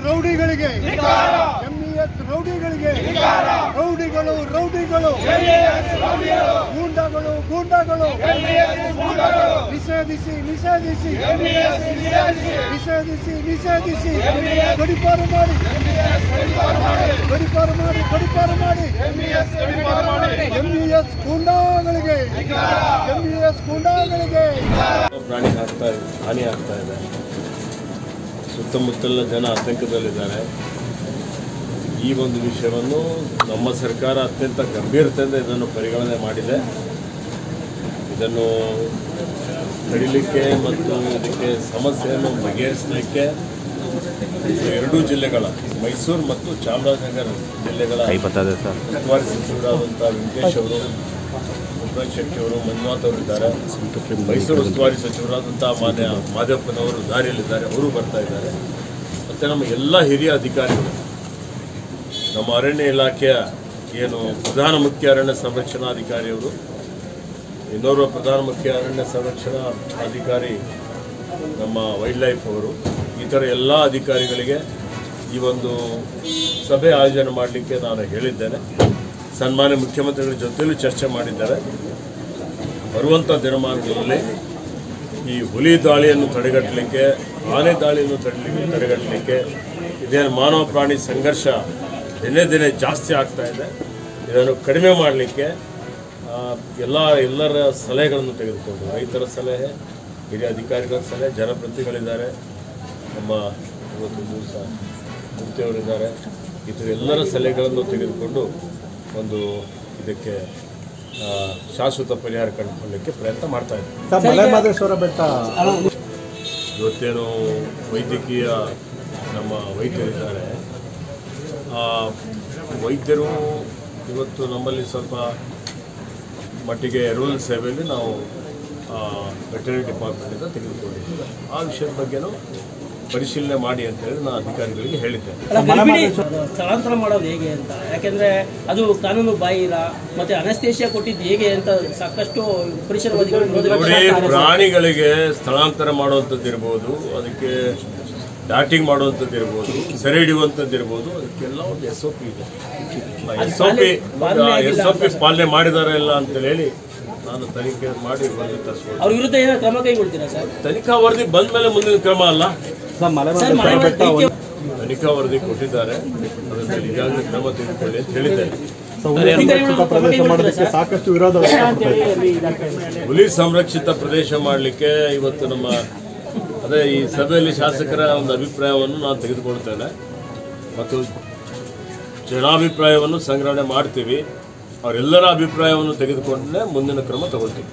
ರೌಡಿಗಳಿಗೆ MES ರೌಡಿಗಳಿಗೆ ರೌಡಿಗಳು ಗೂಂಡಾಗಳು ನಿಷೇಧಿಸಿ ಗಡಿಪಾರು ಮಾಡಿ ಎಂಇಎಸ್ ಗೂಂಡಾಗಳಿಗೆ ಪ್ರಾಣಿ ಹಾನಿ ಆಗ್ತಾ ಇದೆ. ಸುತ್ತಮುತ್ತಲಿನ ಜನ ಆತಂಕದಲ್ಲಿದ್ದಾರೆ. ಈ ಒಂದು ವಿಷಯವನ್ನು ನಮ್ಮ ಸರ್ಕಾರ ಅತ್ಯಂತ ಗಂಭೀರತೆಯಿಂದ ಇದನ್ನು ಪರಿಗಣನೆ ಮಾಡಿದೆ. ಇದನ್ನು ತಡಿಲಿಕ್ಕೆ ಮತ್ತು ಇದಕ್ಕೆ ಸಮಸ್ಯೆಯನ್ನು ಬಗೆಹರಿಸಲಿಕ್ಕೆ ಎರಡೂ ಜಿಲ್ಲೆಗಳ ಮೈಸೂರು ಮತ್ತು ಚಾಮರಾಜನಗರ ಜಿಲ್ಲೆಗಳ ಉಸ್ತುವಾರಿ ಸಚಿವರಾದಂಥ ವೆಂಕಟೇಶ್ ಅವರು, ಉಪರಾಜ್ ಶೆಟ್ಟಿ ಅವರು, ಮಂಜುನಾಥ್ ಅವರು ಇದ್ದಾರೆ. ಮೈಸೂರು ಉಸ್ತುವಾರಿ ಸಚಿವರಾದಂಥ ಮಾನ್ಯ ಮಾದೇವಪ್ಪನವರು ದಾರಿಯಲ್ಲಿದ್ದಾರೆ, ಅವರು ಬರ್ತಾ ಇದ್ದಾರೆ. ಮತ್ತು ನಮ್ಮ ಎಲ್ಲ ಹಿರಿಯ ಅಧಿಕಾರಿಗಳು, ನಮ್ಮ ಅರಣ್ಯ ಇಲಾಖೆಯ ಏನು ಪ್ರಧಾನ ಮುಖ್ಯ ಅರಣ್ಯ ಸಂರಕ್ಷಣಾಧಿಕಾರಿಯವರು, ಇನ್ನೋರ್ವ ಪ್ರಧಾನ ಮುಖ್ಯ ಅರಣ್ಯ ಸಂರಕ್ಷಣಾ ಅಧಿಕಾರಿ ನಮ್ಮ ವೈಲ್ಡ್ ಲೈಫ್ ಅವರು, ಈ ಥರ ಎಲ್ಲ ಅಧಿಕಾರಿಗಳಿಗೆ ಈ ಒಂದು ಸಭೆ ಆಯೋಜನೆ ಮಾಡಲಿಕ್ಕೆ ನಾನು ಹೇಳಿದ್ದೇನೆ. ಸನ್ಮಾನ್ಯ ಮುಖ್ಯಮಂತ್ರಿಗಳ ಜೊತೆಯಲ್ಲೂ ಚರ್ಚೆ ಮಾಡಿದ್ದಾರೆ. ಬರುವಂಥ ದಿನಮಾನಗಳಲ್ಲಿ ಈ ಹುಲಿ ದಾಳಿಯನ್ನು ತಡೆಗಟ್ಟಲಿಕ್ಕೆ, ಆನೆ ದಾಳಿಯನ್ನು ತಡೆಗಟ್ಟಲಿಕ್ಕೆ, ಇದೇನು ಮಾನವ ಪ್ರಾಣಿ ಸಂಘರ್ಷ ದಿನೇ ಜಾಸ್ತಿ ಆಗ್ತಾ ಇದೆ, ಇದನ್ನು ಕಡಿಮೆ ಮಾಡಲಿಕ್ಕೆ ಎಲ್ಲರ ಸಲಹೆಗಳನ್ನು ತೆಗೆದುಕೊಂಡು, ರೈತರ ಸಲಹೆ, ಹಿರಿಯ ಅಧಿಕಾರಿಗಳ ಸಲಹೆ, ಜನಪ್ರತಿನಿಧಿಗಳಿದ್ದಾರೆ, ನಮ್ಮ ಇವತ್ತು ದಿವಸ ಮುಕ್ತಿಯವರಿದ್ದಾರೆ, ಇದು ಎಲ್ಲರ ಸಲಹೆಗಳನ್ನು ತೆಗೆದುಕೊಂಡು ಒಂದು ಇದಕ್ಕೆ ಶಾಶ್ವತ ಪರಿಹಾರ ಕಂಡುಕೊಳ್ಳಲಿಕ್ಕೆ ಪ್ರಯತ್ನ ಮಾಡ್ತಾ ಇದ್ದೀವಿ. ಮಲೆಮಹದೇಶ್ವರ ಬೆಟ್ಟ ಇವತ್ತೇನು ವೈದ್ಯಕೀಯ ನಮ್ಮ ವೈದ್ಯರಿದ್ದಾರೆ, ಆ ವೈದ್ಯರು ಇವತ್ತು ನಮ್ಮಲ್ಲಿ ಸ್ವಲ್ಪ ಮಟ್ಟಿಗೆ ರೂರಲ್ ಸೇವೆಯಲ್ಲಿ ನಾವು ವೆಟರ್ನರಿ ಡಿಪಾರ್ಟ್ಮೆಂಟಿಂದ ತೆಗೆದುಕೊಂಡಿದ್ದೀವಿ. ಆ ವಿಷಯದ ಬಗ್ಗೆನೂ ಪರಿಶೀಲನೆ ಮಾಡಿ ಅಂತ ಹೇಳಿ ನಾನು ಅಧಿಕಾರಿಗಳಿಗೆ ಹೇಳಿದ್ದೆ. ಸ್ಥಳಾಂತರ ಮಾಡೋದು ಹೇಗೆ ಅಂತ, ಯಾಕೆಂದ್ರೆ ಅದು ಕಾನೂನು ಬಾಹಿರ, ಮತ್ತೆ ಅನಸ್ತೇಶಿಯಾ ಕೊಟ್ಟಿದ್ದು ಹೇಗೆ ಅಂತ ಸಾಕಷ್ಟು ಪರಿಸರವಾದಿಗಳು ಪ್ರಾಣಿಗಳಿಗೆ ಸ್ಥಳಾಂತರ ಮಾಡುವಂಥದ್ದು ಇರ್ಬೋದು, ಅದಕ್ಕೆ ಡಾಟಿಂಗ್ ಮಾಡುವಂಥದ್ದು ಇರ್ಬೋದು, ಸೆರೆ ಹಿಡಿಯುವಂಥದ್ದು ಇರ್ಬೋದು, ಅದಕ್ಕೆಲ್ಲ ಒಂದು SOP ಇದೆ. SOP ಪಾಲನೆ ಮಾಡಿದಾರೆ ಇಲ್ಲ ಅಂತ ಹೇಳಿ ನಾನು ತನಿಖೆ ಮಾಡಿ ವರದಿ ತರಿಸ್ಬೋದು. ಅವ್ರ ವಿರುದ್ಧ ಏನೋ ಕ್ರಮ ಕೈಗೊಳ್ತೀರಾ ಸರ್? ತನಿಖಾ ವರದಿ ಬಂದ ಮೇಲೆ ಮುಂದಿನ ಕ್ರಮ ಅಲ್ಲ. ತನಿಖಾ ವರದಿ ಕೊಟ್ಟಿದ್ದಾರೆ, ಅದರ ಮೇಲೆ ಈಗಾಗಲೇ ಕ್ರಮ ತೆಗೆದುಕೊಳ್ಳಿ ಅಂತ ಹೇಳಿದ್ದಾರೆ. ಸಾಕಷ್ಟು ವಿರೋಧ. ಹುಲಿ ಸಂರಕ್ಷಿತ ಪ್ರದೇಶ ಮಾಡಲಿಕ್ಕೆ ಇವತ್ತು ನಮ್ಮ ಅದೇ ಈ ಸಭೆಯಲ್ಲಿ ಶಾಸಕರ ಒಂದು ಅಭಿಪ್ರಾಯವನ್ನು ನಾನು ತೆಗೆದುಕೊಳ್ತೇನೆ ಮತ್ತು ಜನಾಭಿಪ್ರಾಯವನ್ನು ಸಂಗ್ರಹಣೆ ಮಾಡ್ತೀವಿ. ಅವರೆಲ್ಲರ ಅಭಿಪ್ರಾಯವನ್ನು ತೆಗೆದುಕೊಂಡೇ ಮುಂದಿನ ಕ್ರಮ ತಗೊಳ್ತೀವಿ.